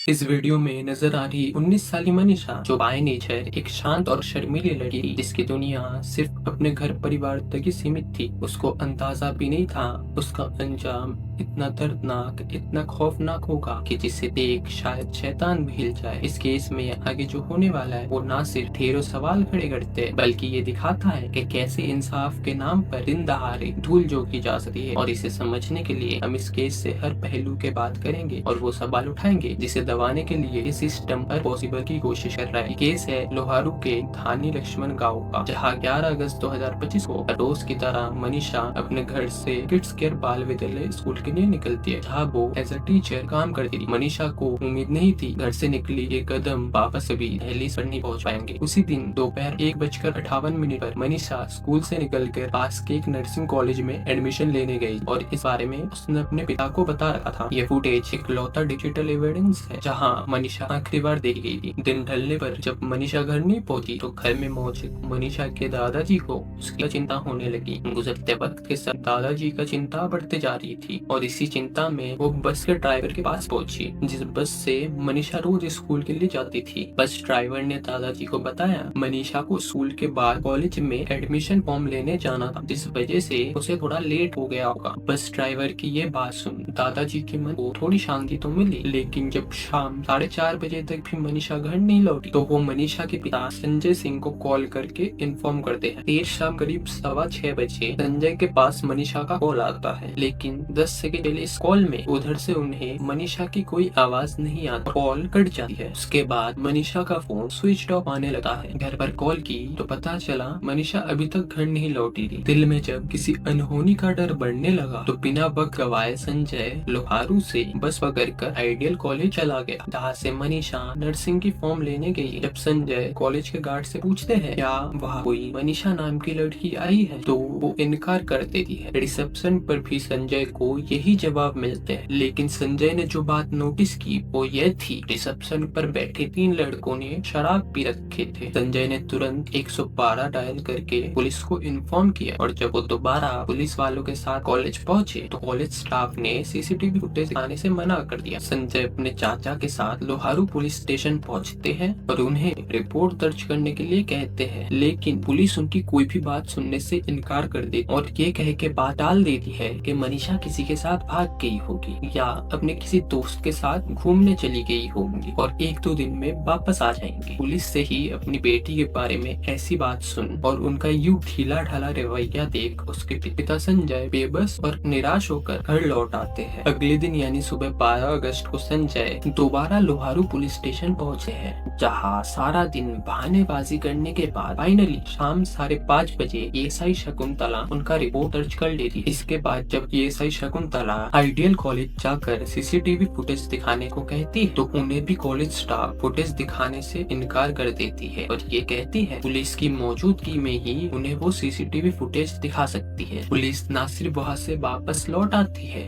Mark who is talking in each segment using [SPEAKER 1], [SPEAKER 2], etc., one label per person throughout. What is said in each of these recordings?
[SPEAKER 1] इस वीडियो में नजर आ रही 19 साली मनीषा जो बाय नेचर एक शांत और शर्मीली लड़की थी, जिसकी दुनिया सिर्फ अपने घर परिवार तक ही सीमित थी। उसको अंदाजा भी नहीं था उसका अंजाम इतना दर्दनाक, इतना खौफनाक होगा कि जिसे देख शायद शैतान भी हिल जाए। इस केस में आगे जो होने वाला है वो ना सिर्फ ढेरों सवाल खड़े करते हैं, बल्कि ये दिखाता है कि कैसे इंसाफ के नाम पर दिन दहाड़े धूल झोंकी जा सकती है। और इसे समझने के लिए हम इस केस से हर पहलू के बात करेंगे और वो सवाल उठाएंगे जिसे दबाने के लिए ये सिस्टम हर पॉसिबल की कोशिश कर रहा है। केस है लोहारू के धानी लक्ष्मण गांव का, जहां 11 अगस्त 2025 को रोज की तरह मनीषा अपने घर से किड्स केयर बाल विद्यालय स्कूल के लिए निकलती है, जहाँ वो एज अ टीचर काम करती थी। मनीषा को उम्मीद नहीं थी घर से निकली ये कदम वापस अभी दहलीज पर नहीं पहुंच पाएंगे। उसी दिन दोपहर 1:58 पर मनीषा स्कूल से निकलकर पास के एक नर्सिंग कॉलेज में एडमिशन लेने गई और इस बारे में उसने अपने पिता को बता रखा था। ये फुटेज एक लौता डिजिटल एविडेंस है जहां मनीषा आखिरी बार देखी गई थी। दिन ढलने पर जब मनीषा घर नहीं पहुंची तो घर में मौजूद मनीषा के दादाजी को उसकी चिंता होने लगी। गुजरते वक्त के साथ दादाजी का चिंता बढ़ते जा रही थी और इसी चिंता में वो बस के ड्राइवर के पास पहुंची, जिस बस से मनीषा रोज स्कूल के लिए जाती थी। बस ड्राइवर ने दादाजी को बताया मनीषा को स्कूल के बाद कॉलेज में एडमिशन फॉर्म लेने जाना था, जिस वजह से उसे थोड़ा लेट हो गया होगा। बस ड्राइवर की ये बात सुन दादाजी के मन को थोड़ी शांति तो मिली, लेकिन जब शाम 4:30 बजे तक भी मनीषा घर नहीं लौटी तो वो मनीषा के पिता संजय सिंह को कॉल करके इन्फॉर्म करते हैं। देर शाम करीब 6:15 बजे संजय के पास मनीषा का कॉल आता है, लेकिन 10 सेकंड पहले इस कॉल में उधर से उन्हें मनीषा की कोई आवाज नहीं आती, कॉल कट जाती है। उसके बाद मनीषा का फोन स्विच ऑफ आने लगा है। घर पर कॉल की तो पता चला मनीषा अभी तक घर नहीं लौटी थी। दिल में जब किसी अनहोनी का डर बढ़ने लगा तो बिना वक्त गवाए संजय लोहारू से बस पकड़कर आइडियल कॉलेज चला गया, जहाँ से मनीषा नर्सिंग की फॉर्म लेने गई। जब संजय कॉलेज के गार्ड से पूछते हैं क्या वहाँ कोई मनीषा नाम की लड़की आई है, तो वो इनकार कर देती है। रिसेप्शन पर भी संजय को यही जवाब मिलते हैं, लेकिन संजय ने जो बात नोटिस की वो ये थी रिसेप्शन पर बैठे 3 लड़कों ने शराब पी रखे थे। संजय ने तुरंत 112 डायल करके पुलिस को इन्फॉर्म किया और जब वो दोबारा पुलिस वालों के साथ कॉलेज पहुंचे तो कॉलेज स्टाफ ने सीसीटीवी फुटेज दिखाने से मना कर दिया। संजय अपने चाचा के साथ लोहारू पुलिस स्टेशन पहुंचते हैं और उन्हें रिपोर्ट दर्ज करने के लिए कहते हैं, लेकिन पुलिस उनकी कोई भी बात सुनने से इनकार कर देती और ये कह के बात टाल देती है कि मनीषा किसी के साथ भाग गई होगी या अपने किसी दोस्त के साथ घूमने चली गई होगी और 1-2 दिन में वापस आ जाएंगी। पुलिस से ही अपनी बेटी के बारे में ऐसी बात सुन और उनका यूं ढीला ढाला रवैया देख उसके पिता संजय बेबस और निराश होकर घर लौट आते हैं। अगले दिन यानी सुबह 12 अगस्त को संजय दोबारा लोहारू पुलिस स्टेशन पहुंचे हैं, जहां सारा दिन बहानेबाजी करने के बाद फाइनली शाम 5:30 बजे एएसआई शकुंतला उनका रिपोर्ट दर्ज कर लेती। इसके बाद जब एएसआई शकुंतला आइडियल कॉलेज जाकर सीसीटीवी फुटेज दिखाने को कहती है तो उन्हें भी कॉलेज स्टाफ फुटेज दिखाने से इनकार कर देती है और ये कहती है पुलिस की मौजूदगी में ही उन्हें वो सीसीटीवी फुटेज दिखा सकती है। पुलिस ना सिर्फ वहाँ से वापस लौट आती है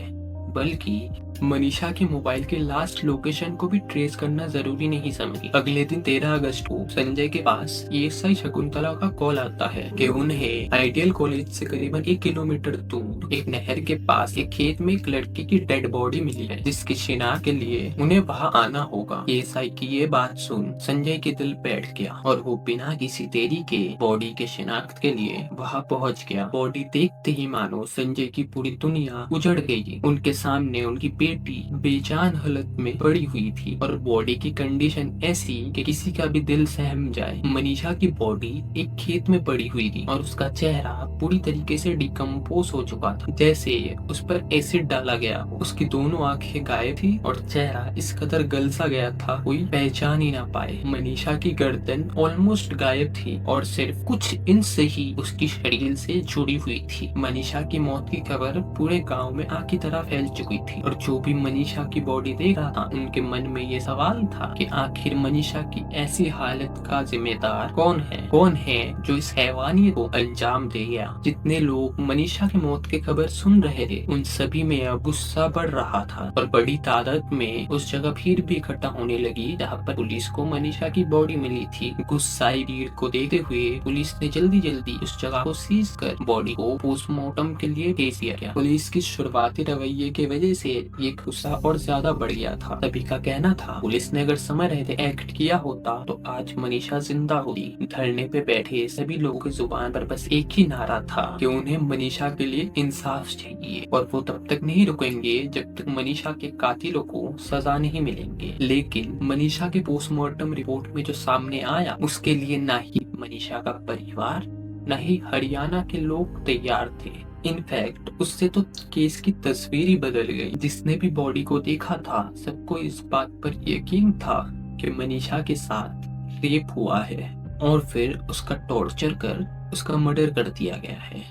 [SPEAKER 1] बल्कि मनीषा के मोबाइल के लास्ट लोकेशन को भी ट्रेस करना जरूरी नहीं समझी। अगले दिन 13 अगस्त को संजय के पास एएसआई शकुंतला का कॉल आता है कि उन्हें आइडियल कॉलेज से करीबन 1 किलोमीटर दूर एक नहर के पास एक खेत में एक लड़की की डेड बॉडी मिली है, जिसकी शिनाख्त के लिए उन्हें वहां आना होगा। एएसआई की ये बात सुन संजय के दिल बैठ गया और वो बिना किसी देरी के बॉडी के शिनाख्त के लिए वहां पहुंच गया। बॉडी देखते ही मानो संजय की पूरी दुनिया उजड़ गई। उनके सामने उनकी बेटी बेजान हालत में पड़ी हुई थी और बॉडी की कंडीशन ऐसी कि किसी का भी दिल सहम जाए। मनीषा की बॉडी एक खेत में पड़ी हुई थी और उसका चेहरा पूरी तरीके से डिकम्पोज हो चुका था, जैसे उस पर एसिड डाला गया हो। उसकी दोनों आंखें गायब थी और चेहरा इस कदर गल सा गया था कोई पहचान ही ना पाए। मनीषा की गर्दन ऑलमोस्ट गायब थी और सिर्फ कुछ इंच से ही उसकी शरीर से जुड़ी हुई थी। मनीषा की मौत की खबर पूरे गाँव में आग की तरह फैल चुकी थी और जो भी मनीषा की बॉडी देख रहा था उनके मन में ये सवाल था कि आखिर मनीषा की ऐसी हालत का जिम्मेदार कौन है जो इस हैवानियत को अंजाम दे गया। जितने लोग मनीषा की मौत की खबर सुन रहे थे उन सभी में अब गुस्सा बढ़ रहा था और बड़ी तादाद में उस जगह भीड़ भी इकट्ठा होने लगी जहाँ पर पुलिस को मनीषा की बॉडी मिली थी। गुस्साई भीड़ को देखते हुए पुलिस ने जल्दी उस जगह को सीज कर बॉडी को पोस्टमार्टम के लिए भेज दिया गया। पुलिस की शुरुआती रवैये की वजह से ये गुस्सा और ज्यादा बढ़ गया था। सभी का कहना था पुलिस ने अगर समय रहते एक्ट किया होता तो आज मनीषा जिंदा होती। धरने पे बैठे सभी लोगों की जुबान पर बस एक ही नारा था कि उन्हें मनीषा के लिए इंसाफ चाहिए और वो तब तक नहीं रुकेंगे जब तक मनीषा के कातिलों को सजा नहीं मिलेंगे। लेकिन मनीषा के पोस्टमार्टम रिपोर्ट में जो सामने आया उसके लिए ना ही मनीषा का परिवार न ही हरियाणा के लोग तैयार थे। इनफैक्ट उससे तो केस की तस्वीर ही बदल गई। जिसने भी बॉडी को देखा था सबको इस बात पर यकीन था कि मनीषा के साथ रेप हुआ है और फिर उसका टॉर्चर कर उसका मर्डर कर दिया गया है।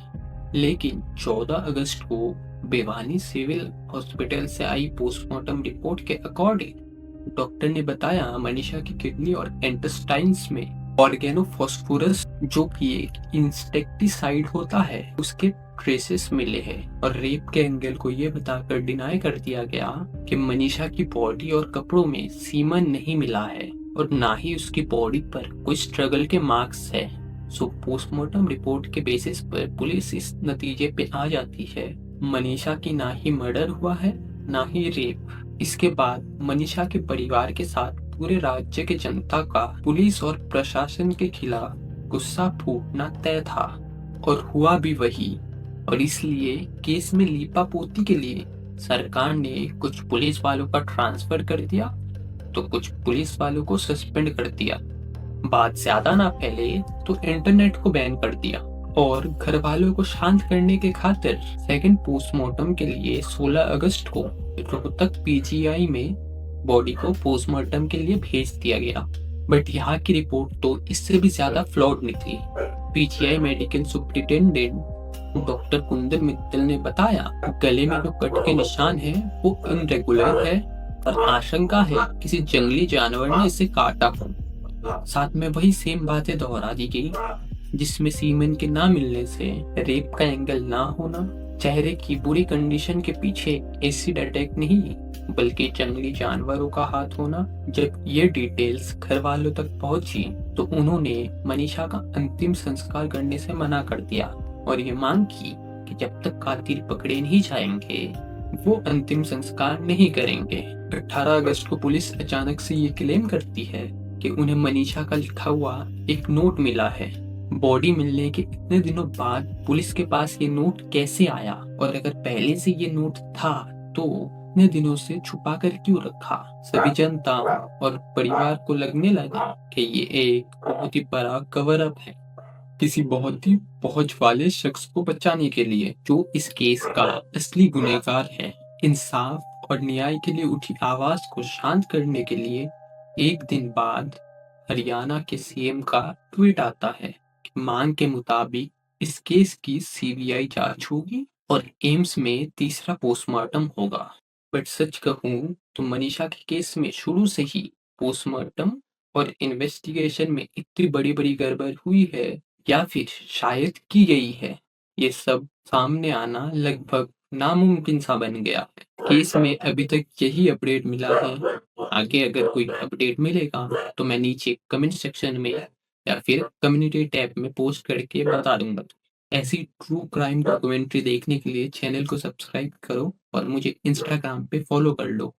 [SPEAKER 1] लेकिन 14 अगस्त को भिवानी सिविल हॉस्पिटल से आई पोस्टमार्टम रिपोर्ट के अकॉर्डिंग डॉक्टर ने बताया मनीषा की किडनी और इंटेस्टाइन्स में ऑर्गेनोफॉस्फोरस जो कि एक इंसेक्टिसाइड होता है उसके ट्रेसेस मिले हैं और रेप के एंगल को ये बताकर डिनाई कर दिया गया कि मनीषा की बॉडी और कपड़ों में सीमन नहीं मिला है और ना ही उसकी बॉडी पर कोई स्ट्रगल के मार्क्स है। सो पोस्टमार्टम रिपोर्ट के बेसिस पर पुलिस इस नतीजे पे आ जाती है मनीषा की ना ही मर्डर हुआ है ना ही रेप। इसके बाद मनीषा के परिवार के साथ पूरे राज्य के जनता का पुलिस और प्रशासन के खिलाफ गुस्सा फूटना तय था और हुआ भी वही। और इसलिए केस में लीपापोती के लिए सरकार ने कुछ पुलिस वालों का ट्रांसफर कर दिया तो कुछ पुलिस वालों को सस्पेंड कर दिया। बात ज्यादा ना फैले तो इंटरनेट को बैन कर दिया और घर वालों को शांत करने के खातिर सेकंड पोस्टमार्टम के लिए 16 अगस्त को रोहतक पीजीआई में बॉडी को पोस्टमार्टम के लिए भेज दिया गया। बट यहाँ की रिपोर्ट तो इससे भी ज्यादा फ्लॉड निकली। PGI medical superintendent doctor Kundan Mittal ने बताया गले में जो कट के निशान है वो इनरेगुलर है और आशंका है किसी जंगली जानवर ने इसे काटा हो। साथ में वही सेम बातें दोहरा दी गई जिसमें सीमेन के ना मिलने से रेप का एंगल ना होना, चेहरे की बुरी कंडीशन के पीछे एसिड अटैक नहीं बल्कि जंगली जानवरों का हाथ होना। जब ये डिटेल्स घर वालों तक पहुंची तो उन्होंने मनीषा का अंतिम संस्कार करने से मना कर दिया और ये मांग की कि जब तक कातिल पकड़े नहीं जाएंगे वो अंतिम संस्कार नहीं करेंगे। 18 अगस्त को पुलिस अचानक से ये क्लेम करती है कि उन्हें मनीषा का लिखा हुआ एक नोट मिला है। बॉडी मिलने के इतने दिनों बाद पुलिस के पास ये नोट कैसे आया और अगर पहले से ये नोट था तो इतने दिनों से छुपा कर क्यों रखा। सभी जनता और परिवार को लगने लगा कि ये एक बहुत ही बड़ा कवर अप है किसी बहुत ही पहुंच वाले शख्स को बचाने के लिए जो इस केस का असली गुनहगार है। इंसाफ और न्याय के लिए उठी आवाज को शांत करने के लिए एक दिन बाद हरियाणा के सीएम का ट्वीट आता है कि मांग के मुताबिक इस केस की सीबीआई जांच होगी और एम्स में तीसरा पोस्टमार्टम होगा। बट सच कहूं तो मनीषा के केस में शुरू से ही पोस्टमार्टम और इन्वेस्टिगेशन में इतनी बड़ी बड़ी गड़बड़ हुई है या फिर शायद की गई है, ये सब सामने आना लगभग नामुमकिन सा बन गया है। केस में अभी तक यही अपडेट मिला है। आगे अगर कोई अपडेट मिलेगा तो मैं नीचे कमेंट सेक्शन में या फिर कम्युनिटी टैब में पोस्ट करके बता दूंगा। ऐसी ट्रू क्राइम डॉक्यूमेंट्री देखने के लिए चैनल को सब्सक्राइब करो और मुझे इंस्टाग्राम पे फॉलो कर लो।